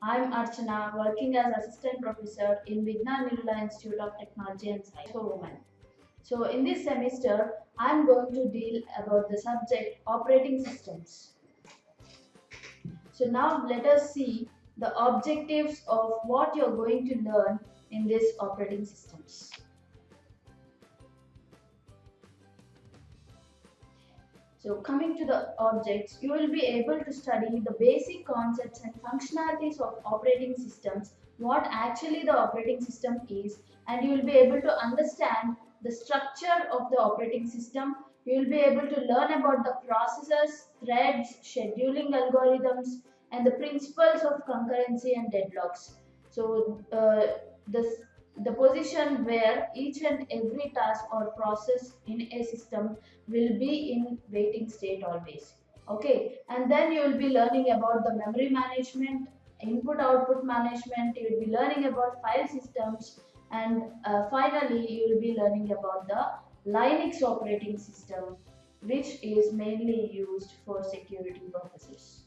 I'm Archana, working as assistant professor in Vignan Nirula Institute of Technology and Science for Women. So, in this semester, I'm going to deal about the subject operating systems. So, now let us see the objectives of what you're going to learn in this operating systems. So coming to the objects, you will be able to study the basic concepts and functionalities of operating systems, what actually the operating system is, and you will be able to understand the structure of the operating system. You will be able to learn about the processes, threads, scheduling algorithms, and the principles of concurrency and deadlocks. So this the position where each and every task or process in a system will be in waiting state always. Okay, and then you will be learning about the memory management, input output management, you will be learning about file systems, and finally you will be learning about the Linux operating system, which is mainly used for security purposes.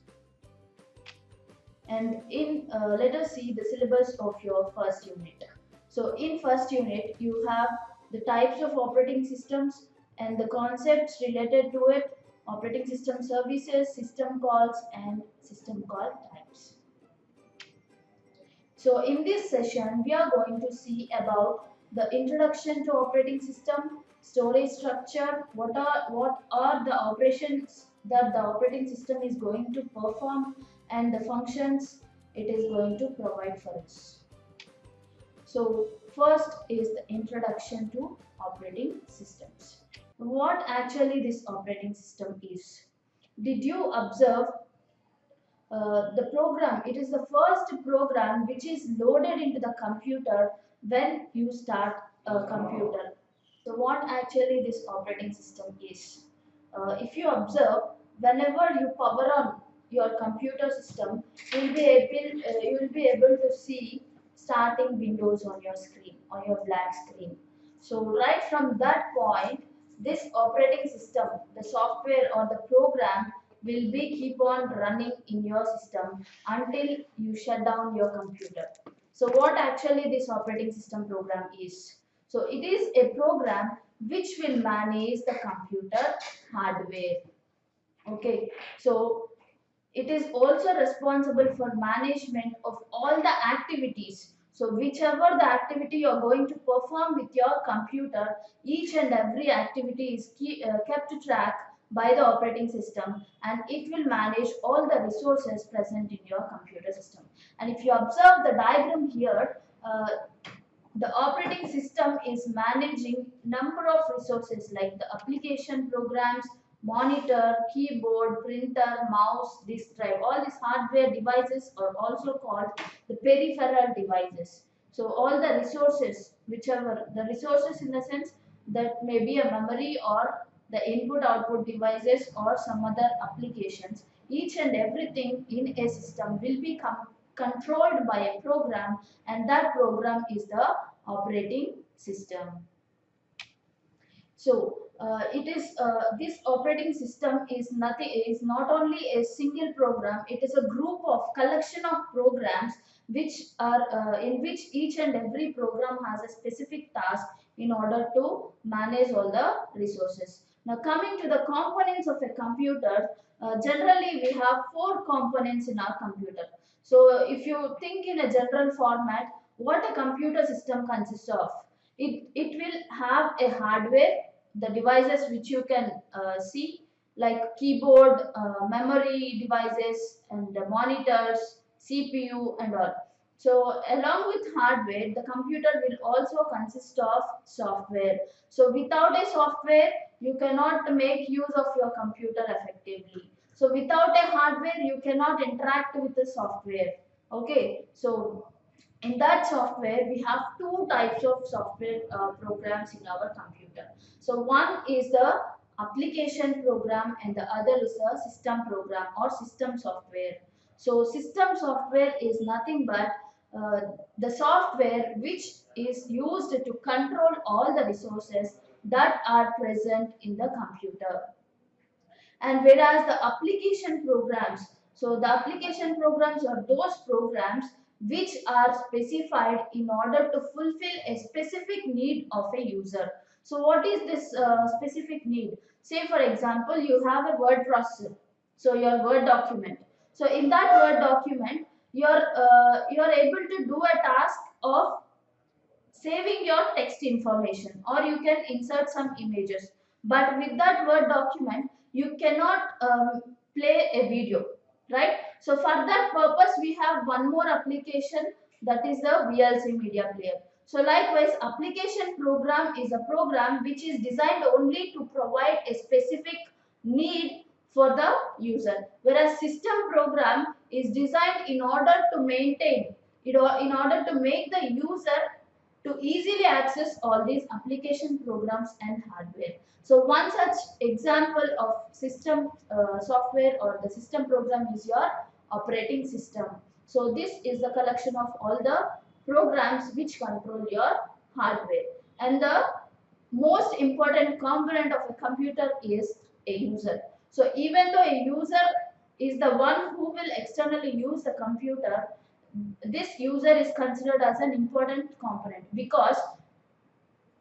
And in let us see the syllabus of your first unit. So in first unit you have the types of operating systems and the concepts related to it, operating system services, system calls, and system call types. So in this session we are going to see about the introduction to operating system, storage structure, what are the operations that the operating system is going to perform, and the functions it is going to provide for us. So first is the introduction to operating systems. What actually this operating system is? Did you observe the program? It is the first program which is loaded into the computer when you start a computer. So what actually this operating system is? If you observe, whenever you power on your computer system, you will be able to see starting windows on your screen, on your black screen. So right from that point, this operating system, the software or the program will be keep on running in your system until you shut down your computer. So what actually this operating system program is? So it is a program which will manage the computer hardware. Okay, so it is also responsible for management of all the activities. So whichever the activity you are going to perform with your computer, each and every activity is kept track by the operating system, and it will manage all the resources present in your computer system. And if you observe the diagram here, the operating system is managing number of resources like the application programs, monitor, keyboard, printer, mouse, disk drive. All these hardware devices are also called the peripheral devices. So all the resources, whichever the resources in the sense that may be a memory or the input output devices or some other applications, each and everything in a system will be controlled by a program, and that program is the operating system. So it is this operating system is not only a single program, it is a group of collection of programs which are in which each and every program has a specific task in order to manage all the resources. Now coming to the components of a computer, generally we have four components in our computer. So if you think in a general format, what a computer system consists of, it will have a hardware, the devices which you can see like keyboard, memory devices, and the monitors, CPU, and all. So along with hardware, the computer will also consist of software. So without a software, you cannot make use of your computer effectively. So without a hardware, you cannot interact with the software. Okay, so in that software we have two types of software programs in our computer. So one is the application program and the other is a system program or system software. So system software is nothing but uh, the software which is used to control all the resources that are present in the computer. And whereas the application programs, So the application programs are those programs which are specified in order to fulfill a specific need of a user. So what is this specific need? Say for example, you have a word processor, so your Word document. So in that Word document, you're able to do a task of saving your text information, or you can insert some images. But with that Word document, you cannot play a video, right? So for that purpose, we have one more application, that is the VLC media player. So likewise, application program is a program which is designed only to provide a specific need for the user, whereas system program is designed in order to maintain it, or in order to make the user to easily access all these application programs and hardware. So one such example of system software or the system program is your operating system. So this is the collection of all the programs which control your hardware. And the most important component of a computer is a user. So even though a user is the one who will externally use the computer, this user is considered as an important component, because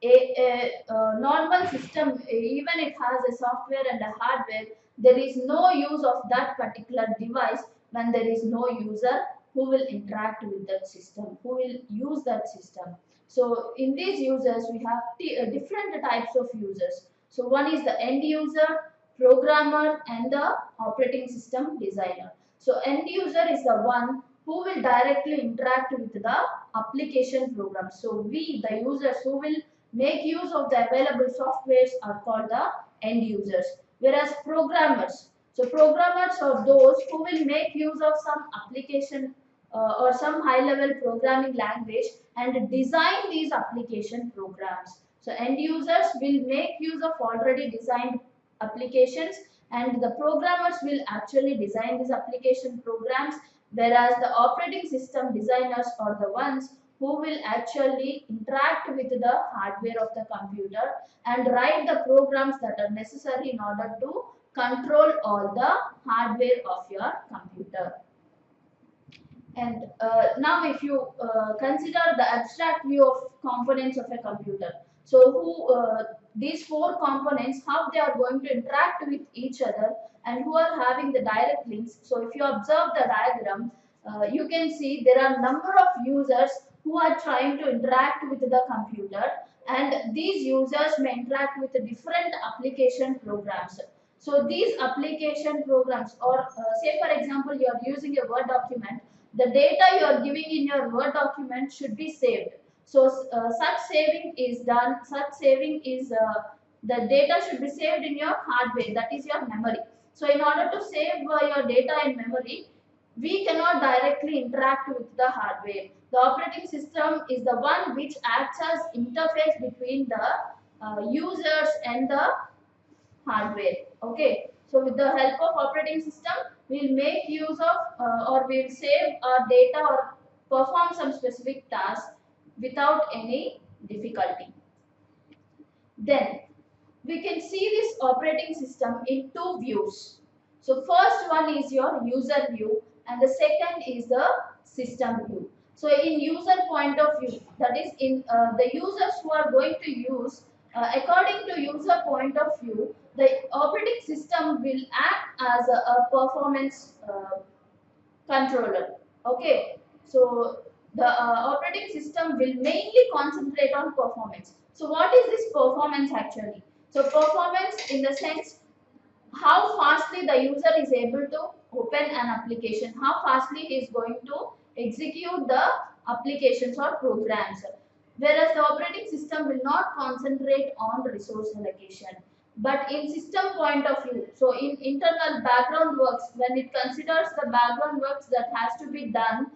a normal system, even it has a software and a hardware, there is no use of that particular device when there is no user who will interact with that system, who will use that system. So in these users, we have different types of users. So one is the end user, programmer, and the operating system designer. So end user is the one who will directly interact with the application program. So we, the users who will make use of the available softwares, are called the end users. Whereas programmers, so programmers are those who will make use of some application or some high level programming language and design these application programs. So end users will make use of already designed applications, and the programmers will actually design these application programs, whereas the operating system designers are the ones who will actually interact with the hardware of the computer and write the programs that are necessary in order to control all the hardware of your computer. And now if you consider the abstract view of components of a computer, so these four components, how they are going to interact with each other and who are having the direct links. So if you observe the diagram, you can see there are number of users who are trying to interact with the computer, and these users may interact with different application programs. So these application programs, or say for example, you are using a Word document, the data you are giving in your Word document should be saved. So such saving is the data should be saved in your hardware, that is your memory. So in order to save your data in memory, we cannot directly interact with the hardware. The operating system is the one which acts as interface between the users and the hardware. Okay, so with the help of operating system, we'll make use of or we'll save our data or perform some specific task without any difficulty. Then we can see this operating system in two views. So first one is your user view and the second is the system view. So in user point of view, that is in the users who are going to use, according to user point of view, the operating system will act as a performance controller. Okay, so the operating system will mainly concentrate on performance. So what is this performance actually? So performance in the sense how fastly the user is able to open an application, how fastly he is going to execute the applications or programs. Whereas the operating system will not concentrate on resource allocation. But in system point of view, so in internal background works, when it considers the background works that has to be done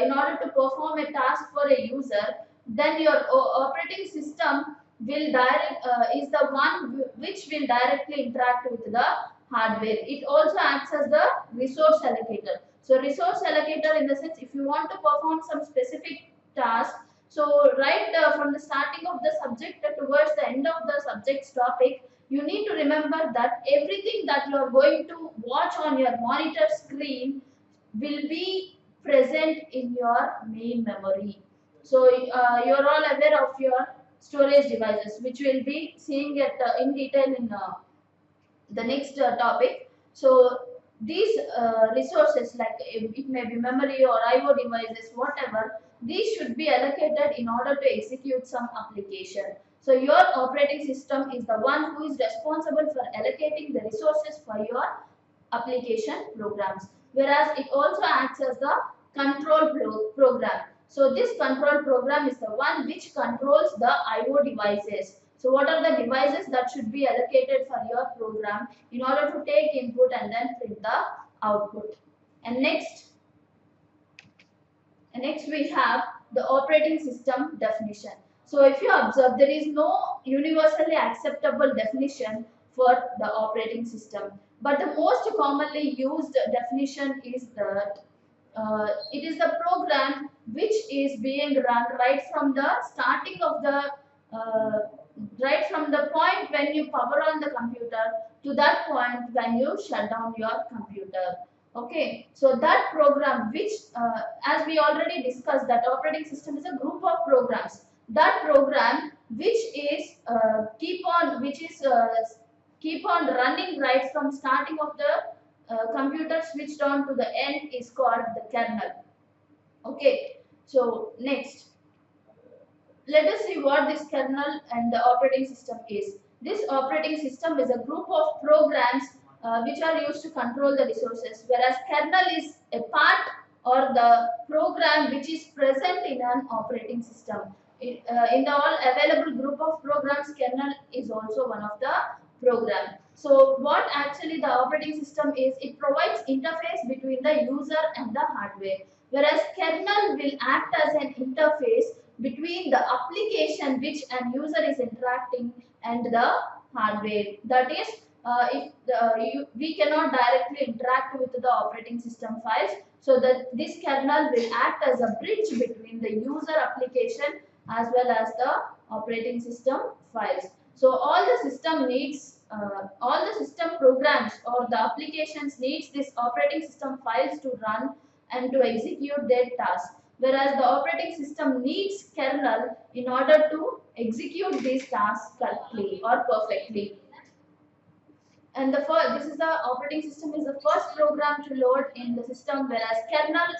in order to perform a task for a user, then your operating system will is the one which will directly interact with the hardware. It also acts as the resource allocator. So resource allocator in the sense, if you want to perform some specific task, so right from the starting of the subject towards the end of the subject's topic, you need to remember that everything that you are going to watch on your monitor screen will be present in your main memory. So you're all aware of your storage devices, which we'll be seeing it in detail in the next topic. So these resources, like it may be memory or IO devices, whatever, these should be allocated in order to execute some application. So your operating system is the one who is responsible for allocating the resources for your application programs, whereas it also acts as the program. So this control program is the one which controls the IO devices. So what are the devices that should be allocated for your program in order to take input and then print the output. And next we have the operating system definition. So if you observe, there is no universally acceptable definition for the operating system. But the most commonly used definition is that it is the program which is being run uh, right from the point when you power on the computer to that point when you shut down your computer. Okay, so that program, which as we already discussed, that operating system is a group of programs. That program which is keep on running right from starting of the computer switched on to the end is called the kernel. Okay, so next let us see what this kernel and the operating system is. This operating system is a group of programs which are used to control the resources, whereas kernel is a part or the program which is present in an operating system. In the all available group of programs, kernel is also one of the program. So what actually the operating system is, it provides interface between the user and the hardware, whereas kernel will act as an interface between the application which an user is interacting and the hardware. That is, if we cannot directly interact with the operating system files, so that this kernel will act as a bridge between the user application as well as the operating system files. So all the system programs or the applications needs this operating system files to run and to execute their tasks, whereas the operating system needs kernel in order to execute these tasks correctly or perfectly. And this is the operating system is the first program to load in the system, whereas kernel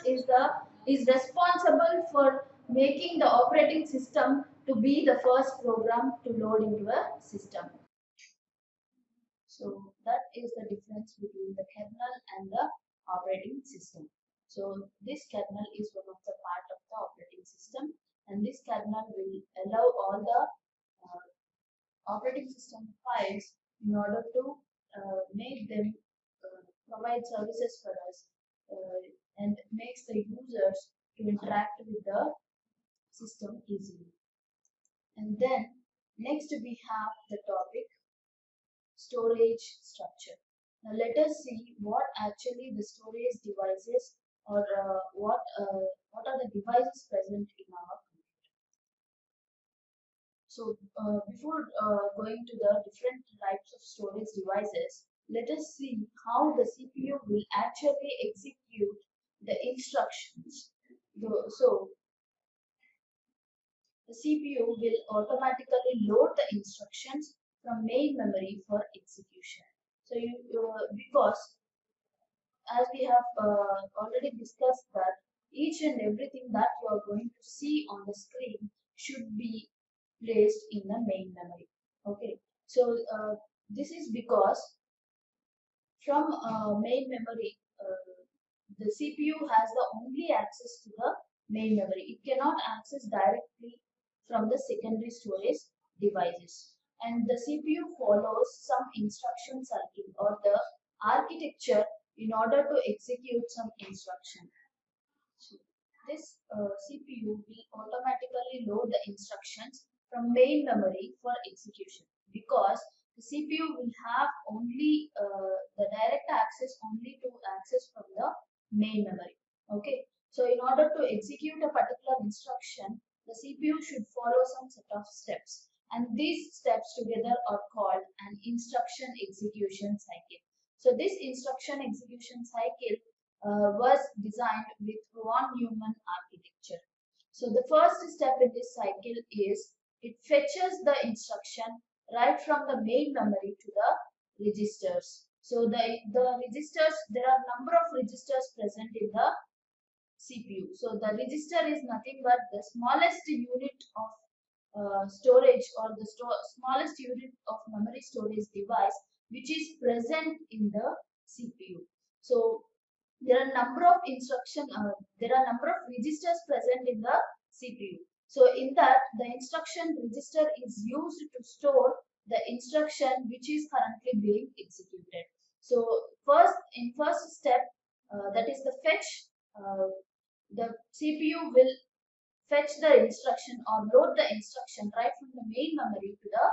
is responsible for making the operating system to be the first program to load into a system. So that is the difference between the kernel and the operating system. So this kernel is one of the part of the operating system, and this kernel will allow all the operating system files in order to make them provide services for us and makes the users to interact with the system easily. And then next we have the topic storage structure. Now let us see what actually the storage devices or what are the devices present in our computer. So before going to the different types of storage devices, let us see how the CPU will actually execute the instructions. So the CPU will automatically load the instructions from main memory for execution. So because as we have already discussed that each and everything that you are going to see on the screen should be placed in the main memory. Okay, so this is because from main memory, the CPU has the only access to the main memory. It cannot access directly from the secondary storage devices. And the CPU follows some instruction circuit or the architecture in order to execute some instruction. So this CPU will automatically load the instructions from main memory for execution, because the CPU will have only the direct access only to access from the main memory. Okay, so in order to execute a particular instruction, the CPU should follow some set of steps, and these steps together are called an instruction execution cycle. So this instruction execution cycle was designed with von Neumann architecture. So the first step in this cycle is it fetches the instruction right from the main memory to the registers. So the registers, there are number of registers present in the CPU. So the register is nothing but the smallest unit of storage, or the smallest unit of memory storage device which is present in the CPU. So there are number of registers present in the CPU. So in that, the instruction register is used to store the instruction which is currently being executed. So first step, that is the fetch, the CPU will fetch the instruction or load the instruction right from the main memory to the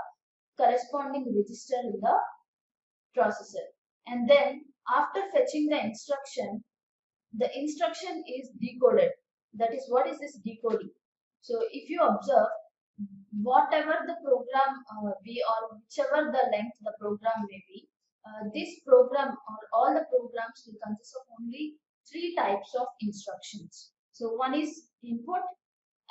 corresponding register in the processor. And then after fetching the instruction is decoded. That is, what is this decoding? So if you observe, whatever the program be, or whichever the length the program may be, this program or all the programs will consist of only three types of instructions. So one is input,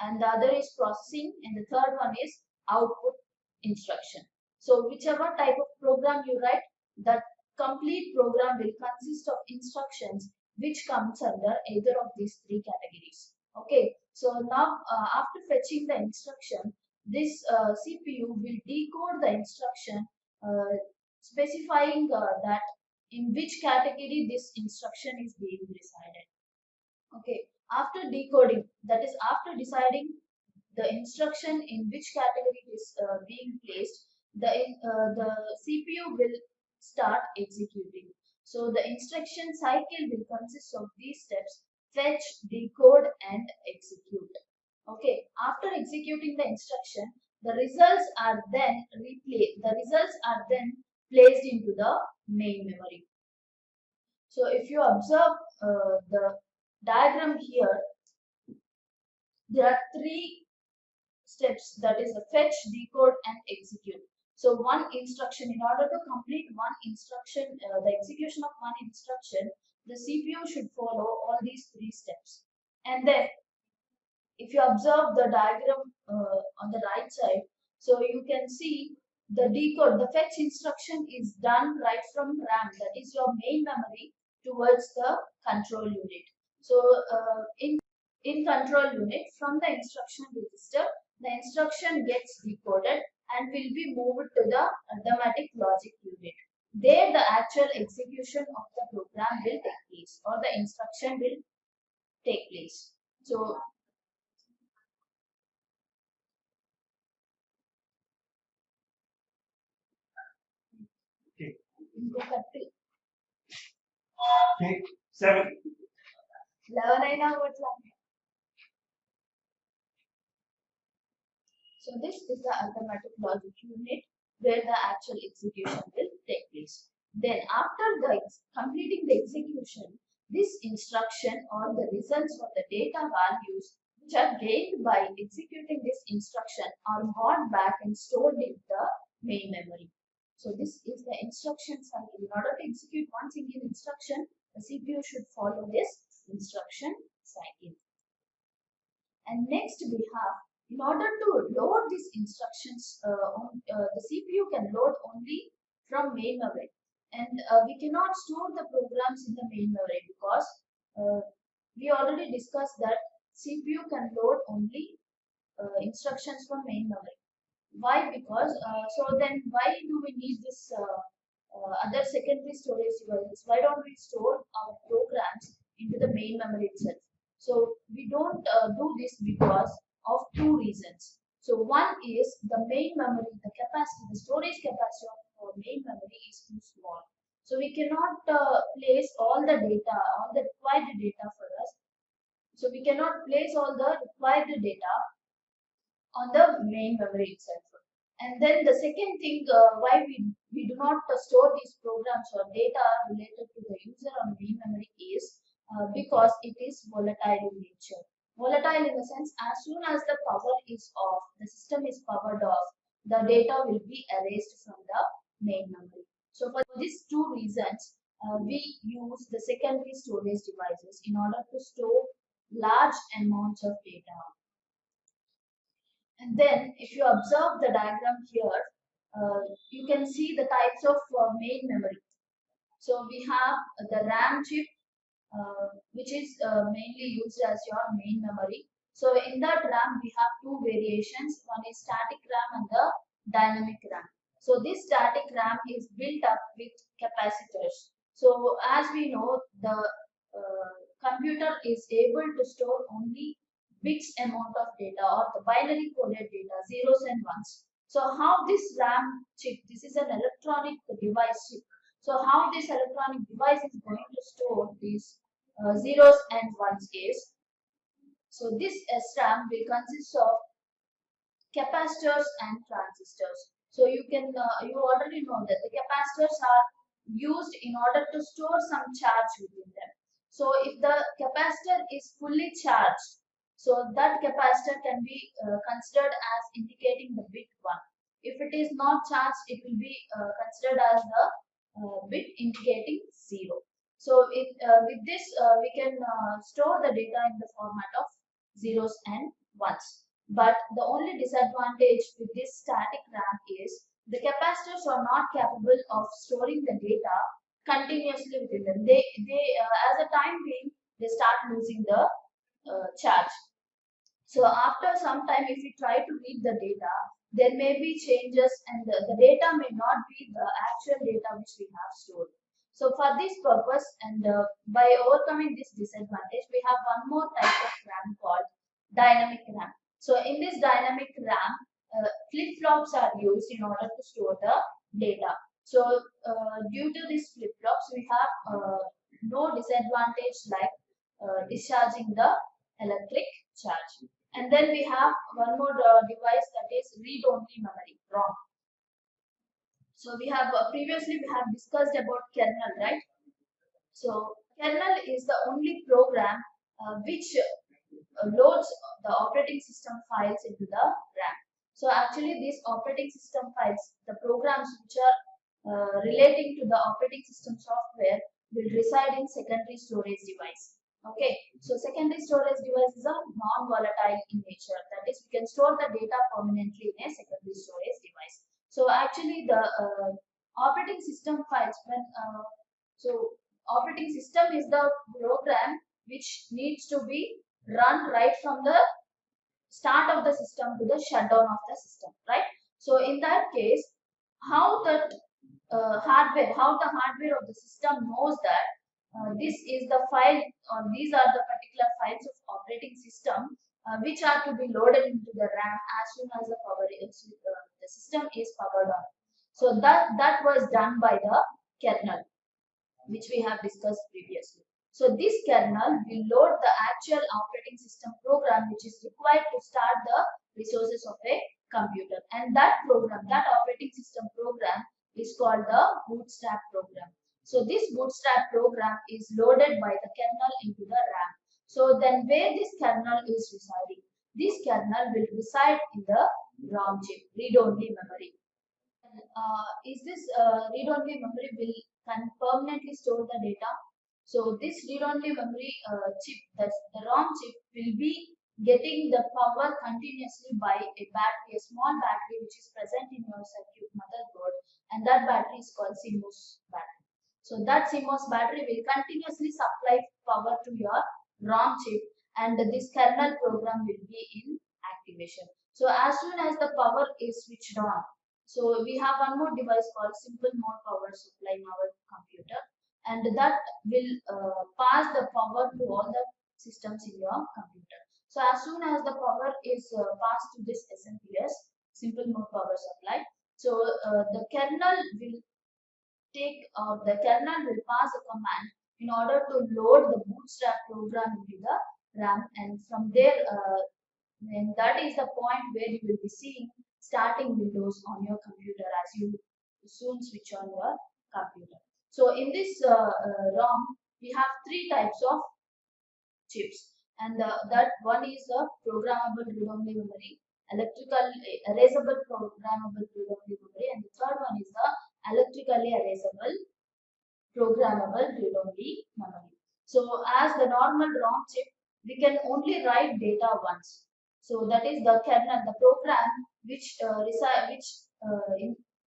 and the other is processing, and the third one is output instruction. So whichever type of program you write, that complete program will consist of instructions which comes under either of these three categories. Okay, so now after fetching the instruction, this CPU will decode the instruction, specifying that in which category this instruction is being resided. Okay, after decoding, that is after deciding the instruction in which category is being placed, the CPU will start executing. So the instruction cycle will consist of these steps: fetch, decode, and execute. Okay, after executing the instruction, the results are then placed into the main memory. So if you observe the diagram here, there are three steps, that is the fetch, decode, and execute. So one instruction, in order to complete one instruction, the execution of one instruction, the CPU should follow all these three steps. And then if you observe the diagram on the right side, so you can see the fetch instruction is done right from RAM, that is your main memory, towards the control unit. So in control unit, from the instruction register, the instruction gets decoded and will be moved to the arithmetic logic unit. There the actual execution of the program will take place, or the instruction will take place. So ఇంకొకటి 11 అయినా కొట్లా. So this is the arithmetic logic unit where the actual execution will take place. Then after completing the execution, this instruction or the results or the data values which are gained by executing this instruction are brought back and stored in the main memory. So this is the instruction cycle. In order to execute one single instruction, the CPU should follow this instruction cycle. And next we have, in order to load these instructions, the CPU can load only from main memory, and we cannot store the programs in the main memory because we already discussed that CPU can load only instructions from main memory. Why? Because so then why do we need this other secondary storage devices? Why don't we store our programs into the main memory itself? So we don't do this because of two reasons. So one is the main memory, the capacity, the storage capacity of our main memory is too small. So we cannot place all the data, all the required data for us. So we cannot place all the required data on the main memory itself. And then the second thing, why we do not store these programs or data related to the user on main memory is because it is volatile in nature. Volatile in the sense, as soon as the power is off, the system is powered off, the data will be erased from the main memory. So for these two reasons, we use the secondary storage devices in order to store large amounts of data. And then if you observe the diagram here, you can see the types of main memory. So we have the RAM chip, which is mainly used as your main memory. So in that RAM, we have two variations. One is static RAM and the dynamic RAM. So this static RAM is built up with capacitors. So as we know, the computer is able to store only bits amount of data or the binary coded data, zeros and ones. So how this RAM chip, this is an electronic device chip. So how this electronic device is going to store these zeros and ones is, so this SRAM will consist of capacitors and transistors. So you already know that the capacitors are used in order to store some charge within them. So if the capacitor is fully charged, so that capacitor can be considered as indicating the bit 1. If it is not charged, it will be considered as the bit indicating 0. So with this, we can store the data in the format of zeros and ones. But the only disadvantage with this static RAM is the capacitors are not capable of storing the data continuously within them. They as a time being, they start losing the charge. So after some time, if we try to read the data, there may be changes and the data may not be the actual data which we have stored. So for this purpose and by overcoming this disadvantage, we have one more type of RAM called dynamic RAM. So in this dynamic RAM, flip-flops are used in order to store the data. So due to these flip-flops, we have no disadvantage like discharging the electric charge. And then we have one more device, that is read-only memory, ROM. So we have previously we have discussed about kernel, right? So kernel is the only program which loads the operating system files into the RAM. So actually these operating system files, the programs which are relating to the operating system software will reside in secondary storage device. Okay, so secondary storage devices are non-volatile in nature. That is, we can store the data permanently in a secondary storage device. So actually the operating system files, when so operating system is the program which needs to be run right from the start of the system to the shutdown of the system, right? So in that case, how that how the hardware of the system knows that this is the file or these are the particular files of operating system which are to be loaded into the RAM as soon as the system is powered on. So that was done by the kernel, which we have discussed previously. So this kernel will load the actual operating system program which is required to start the resources of a computer. And that program, that operating system program is called the bootstrap program. So this bootstrap program is loaded by the kernel into the RAM. So then where this kernel is residing? This kernel will reside in the ROM chip, read-only memory. Is this read-only memory will can permanently store the data. So this read-only memory chip, the ROM chip, will be getting the power continuously by a battery, a small battery which is present in your circuit motherboard, and that battery is called CMOS battery. So that CMOS battery will continuously supply power to your ROM chip, and this kernel program will be in activation. So as soon as the power is switched on, so we have one more device called simple mode power supply in our computer, and that will pass the power to all the systems in your computer. So as soon as the power is passed to this SMPS, simple mode power supply, so the kernel will the kernel will pass a command in order to load the bootstrap program into the RAM, and from there, then that is the point where you will be seeing starting windows on your computer as you soon switch on your computer. So in this ROM, we have three types of chips, and that one is a programmable read-only memory, erasable programmable read-only memory, and the third one is the electrically erasable programmable read-only memory. So as the normal ROM chip, we can only write data once. So that is the kernel, the program which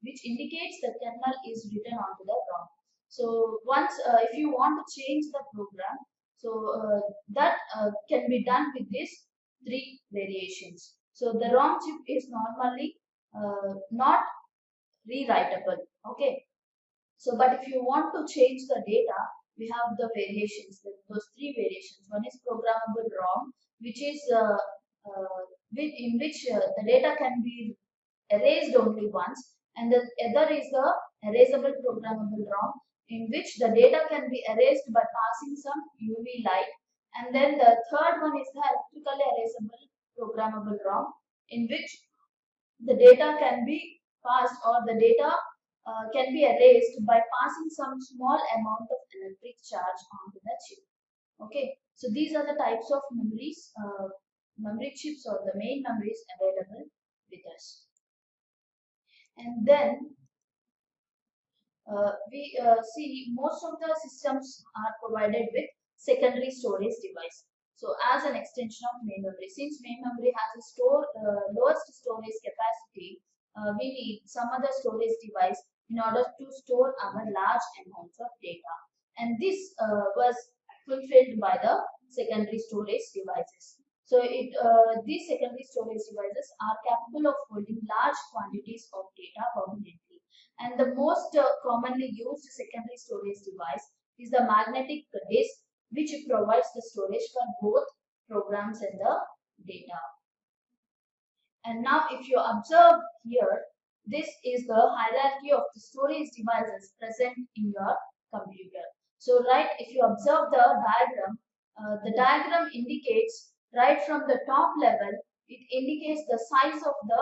which indicates the kernel is written onto the ROM. So once if you want to change the program, so that can be done with these three variations. So the ROM chip is normally not rewritable. Okay. So, but if you want to change the data, we have the variations, those three variations. One is programmable ROM, which is in which the data can be erased only once, and the other is the erasable programmable ROM, in which the data can be erased by passing some UV light, and then the third one is the electrically erasable programmable ROM, in which the data can be passed or the data can be erased by passing some small amount of electric charge onto the chip. Okay, so these are the types of memories, memory chips or the main memories available with us. And then we see most of the systems are provided with secondary storage device. So as an extension of main memory, since main memory has a lowest storage capacity, we need some other storage device in order to store our large amounts of data. And this was fulfilled by the secondary storage devices. So these secondary storage devices are capable of holding large quantities of data permanently. And the most commonly used secondary storage device is the magnetic disk, which provides the storage for both programs and the data. And now if you observe here, this is the hierarchy of the storage devices present in your computer. So right, if you observe the diagram indicates right from the top level, it indicates the size of the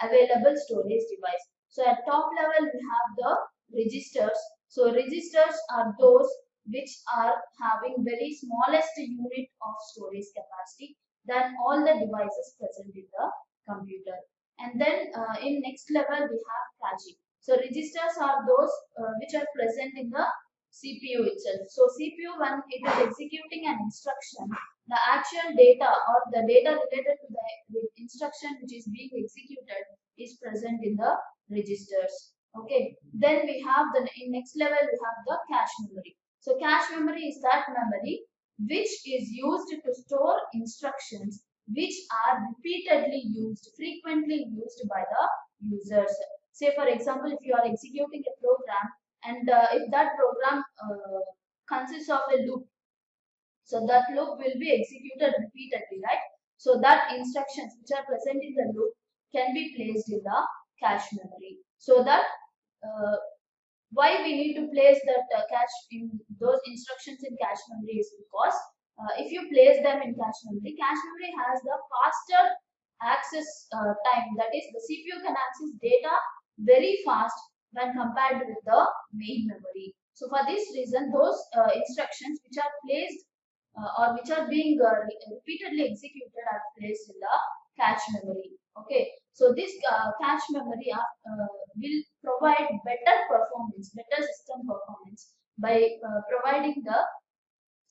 available storage device. So at top level we have the registers. So registers are those which are having very smallest unit of storage capacity than all the devices present in the computer. And then in next level we have caching. So registers are those which are present in the CPU itself. So CPU, when it is executing an instruction, the actual data or the data related to the instruction which is being executed is present in the registers. Okay. Then we have the in next level we have the cache memory. So cache memory is that memory which is used to store instructions which are repeatedly used, frequently used by the users. Say for example, if you are executing a program and if that program consists of a loop, so that loop will be executed repeatedly, right? So that instructions which are present in the loop can be placed in the cache memory. So that why we need to place that cache in those instructions in cache memory is because if you place them in cache memory has the faster access time. That is, the CPU can access data very fast when compared with the main memory. So for this reason, those instructions which are placed or which are being repeatedly executed are placed in the cache memory. Okay, so this cache memory will provide better performance, better system performance by providing the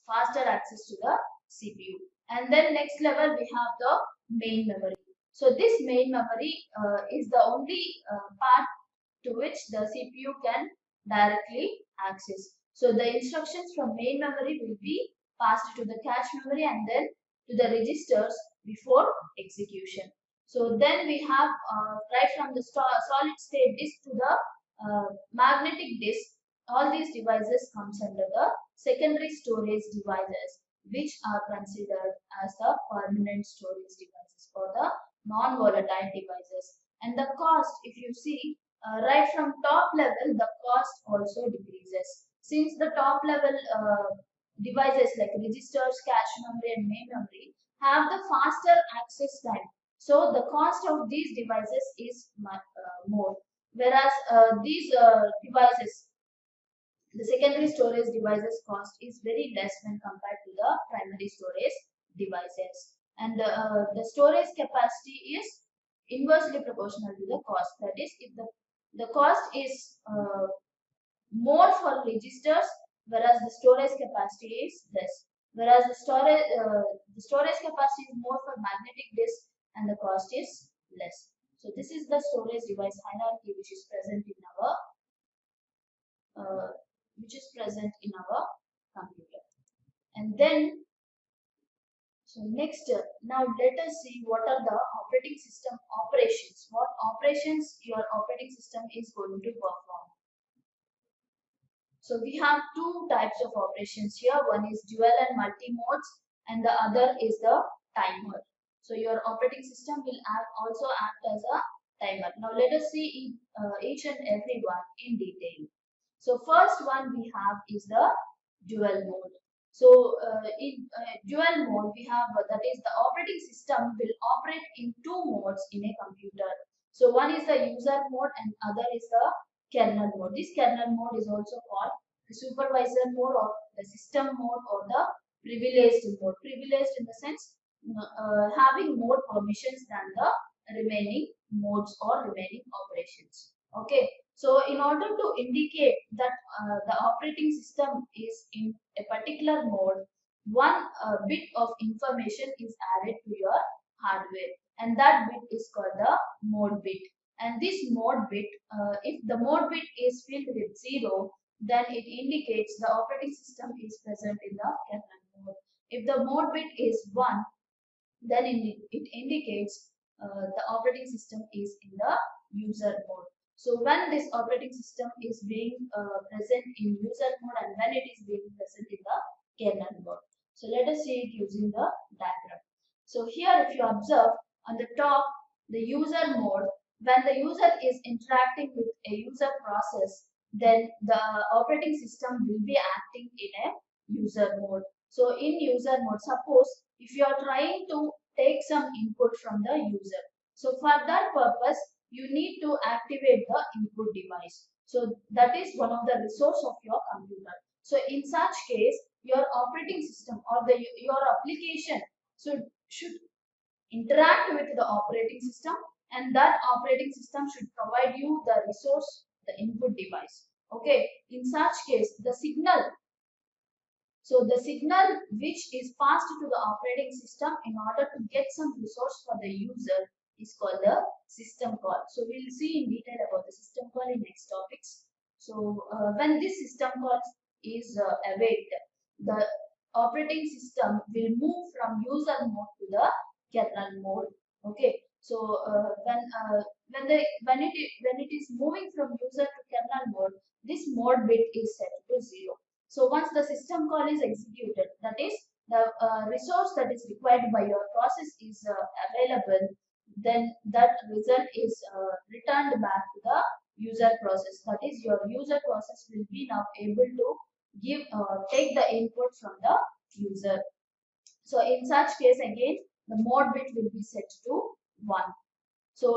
faster access to the CPU. And then next level we have the main memory. So this main memory is the only part to which the CPU can directly access. So the instructions from main memory will be passed to the cache memory and then to the registers before execution. So then we have right from the solid state disk to the magnetic disk. All these devices comes under the secondary storage devices, which are considered as the permanent storage devices or the non-volatile devices. And the cost, if you see, right from top level, the cost also decreases. Since the top level devices like registers, cache memory and main memory have the faster access time. So the cost of these devices is more. Whereas these devices, the secondary storage devices cost is very less when compared to the primary storage devices. And the storage capacity is inversely proportional to the cost. That is, if the cost is more for registers, whereas the storage capacity is less. Whereas the storage capacity is more for magnetic disk and the cost is less. So this is the storage device hierarchy which is present in our computer. And then, so next, now let us see what are the operating system operations. What operations your operating system is going to perform. So we have two types of operations here. One is dual and multi modes, and the other is the timer. So your operating system will also act as a timer. Now let us see each and every one in detail. So first one we have is the dual mode. So in dual mode we have that is the operating system will operate in two modes in a computer. So one is the user mode and other is the kernel mode. This kernel mode is also called the supervisor mode or the system mode or the privileged mode. Privileged in the sense having more permissions than the remaining modes or remaining operations. Okay, so in order to indicate that the operating system is in a particular mode, one bit of information is added to your hardware, and that bit is called the mode bit. And this mode bit, if the mode bit is filled with 0, then it indicates the operating system is present in the kernel mode. If the mode bit is 1, then it indicates the operating system is in the user mode. So when this operating system is being present in user mode and when it is being present in the kernel mode. So let us see it using the diagram. So here if you observe on the top the user mode, when the user is interacting with a user process, then the operating system will be acting in a user mode. So in user mode, suppose if you are trying to take some input from the user. So for that purpose, you need to activate the input device. So that is one of the resource of your computer. So in such case, your operating system or your application should interact with the operating system, and that operating system should provide you the resource, the input device. Okay, in such case, the signal which is passed to the operating system in order to get some resource for the user is called the system call. So we'll see in detail about the system call in next topics. So when this system call is awaited, the operating system will move from user mode to the kernel mode. Okay. So when it is moving from user to kernel mode, this mode bit is set to 0. So once the system call is executed, that is the resource that is required by your process is available, then that result is returned back to the user process. That is your user process will be now able to take the input from the user. So in such case again the mode bit will be set to 1. So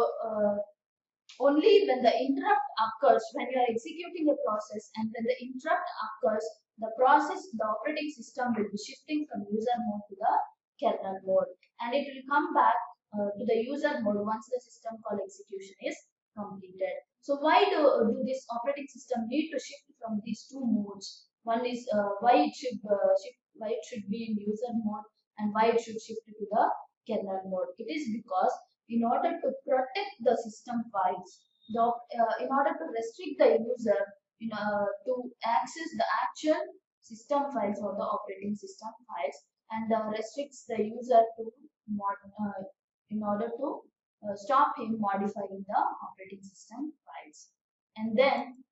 only when the interrupt occurs, when you are executing a process and when the interrupt occurs, the operating system will be shifting from user mode to the kernel mode, and it will come back to the user mode once the system call execution is completed. So why do this operating system need to shift from these two modes? One is why it should be in user mode, and why it should shift to the kernel mode. It is because in order to protect the system files, in order to restrict the user to access the actual system files or the operating system files, and restricts the user to in order to stop him modifying the operating system files. And then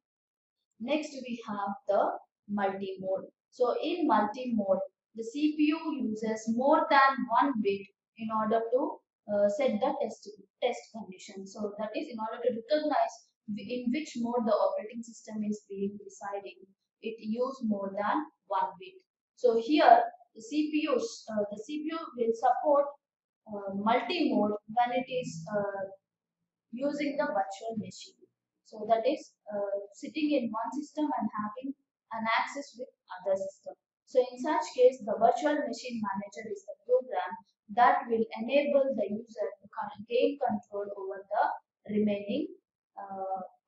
next we have the multi-mode. So in multi-mode, the CPU uses more than one bit in order to set the test condition. So that is in order to recognize in which mode the operating system is being residing, it uses more than one bit. So here the CPU will support multi-mode when it is using the virtual machine. So that is sitting in one system and having an access with other system. So in such case, the virtual machine manager is the program that will enable the user to gain control over the remaining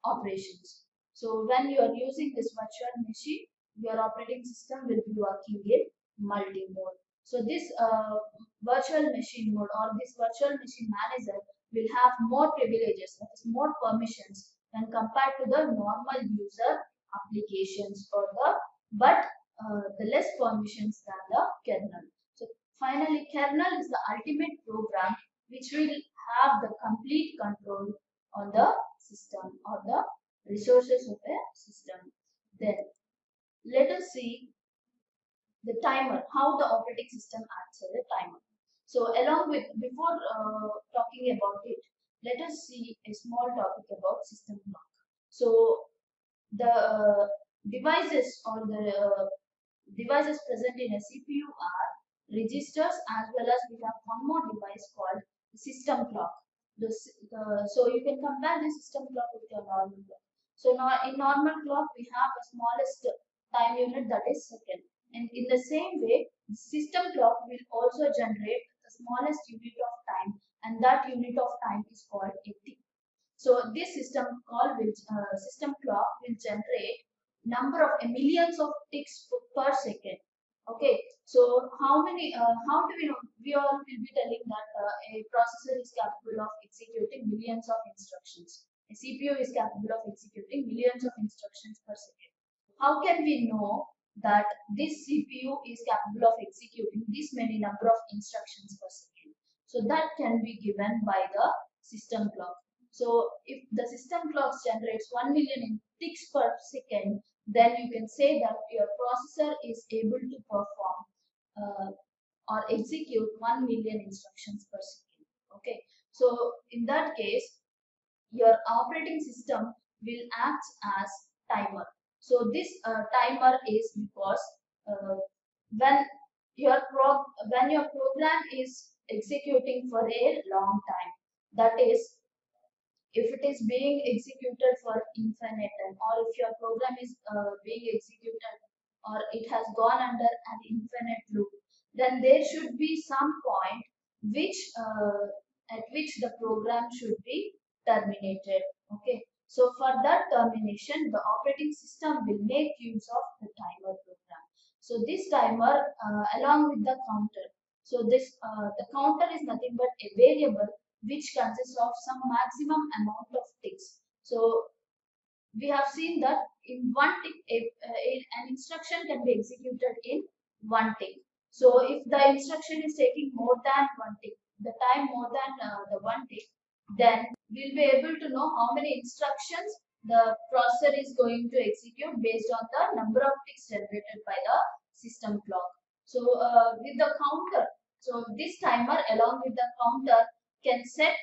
operations. So when you are using this virtual machine, your operating system will be working in multi-mode. So this virtual machine mode or this virtual machine manager will have more privileges, that is more permissions when compared to the normal user applications or the the less permissions than the kernel. So finally, kernel is the ultimate program which will have the complete control on the system or the resources of a system. Then let us see the timer, how the operating system acts as a timer. So along with, before talking about it, let us see a small topic about system clock. So the devices or the devices present in a CPU are registers, as well as we have one more device called the system clock. So you can compare the system clock with your normal clock. So now in normal clock we have the smallest time unit, that is second. And in the same way, the system clock will also generate the smallest unit of time, and that unit of time is called a tick. So this system clock will generate number of millions of ticks per second. Okay, so how do we know? We all will be telling that a processor is capable of executing millions of instructions. A CPU is capable of executing millions of instructions per second. How can we know that this CPU is capable of executing this many number of instructions per second? So that can be given by the system clock. So if the system clock generates 1 million ticks per second, then you can say that your processor is able to perform uh, or execute 1 million instructions per second. Okay, so in that case, your operating system will act as timer. So this timer is because uh, when when your program is executing for a long time, that is, if it is being executed for infinite time, or if your program is being executed or it has gone under an infinite loop, then there should be some point which at which the program should be terminated. Okay, so for that termination, the operating system will make use of the timer program. So this timer along with the counter, so this the counter is nothing but a variable which consists of some maximum amount of ticks. So we have seen that in one tick, an instruction can be executed in one tick. So if the instruction is taking more than one tick, the time more than the one tick, then we'll be able to know how many instructions the processor is going to execute based on the number of ticks generated by the system clock. So with the counter, so this timer along with the counter can set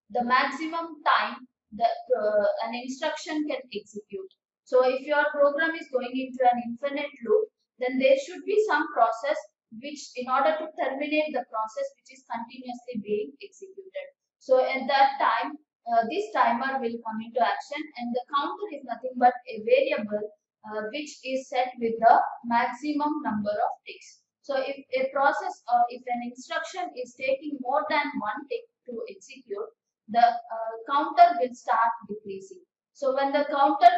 the maximum time that an instruction can execute. So if your program is going into an infinite loop, then there should be some process which, in order to terminate the process which is continuously being executed. So at that time, this timer will come into action, and the counter is nothing but a variable which is set with the maximum number of ticks. So if a process or if an instruction is taking more than one tick to execute, the counter will start decreasing. So when the counter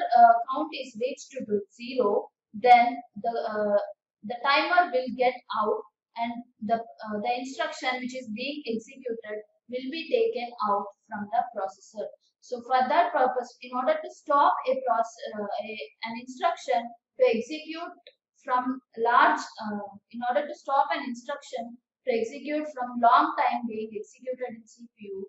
count is reached to 0, then the timer will get out, and the instruction which is being executed will be taken out from the processor. So for that purpose, in order to stop an instruction to execute from in order to stop an instruction to execute from long time being executed in CPU,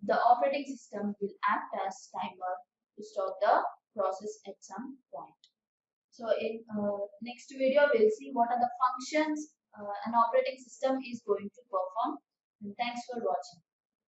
the operating system will act as timer to stop the process at some point. So in next video, we'll see what are the functions an operating system is going to perform. And thanks for watching.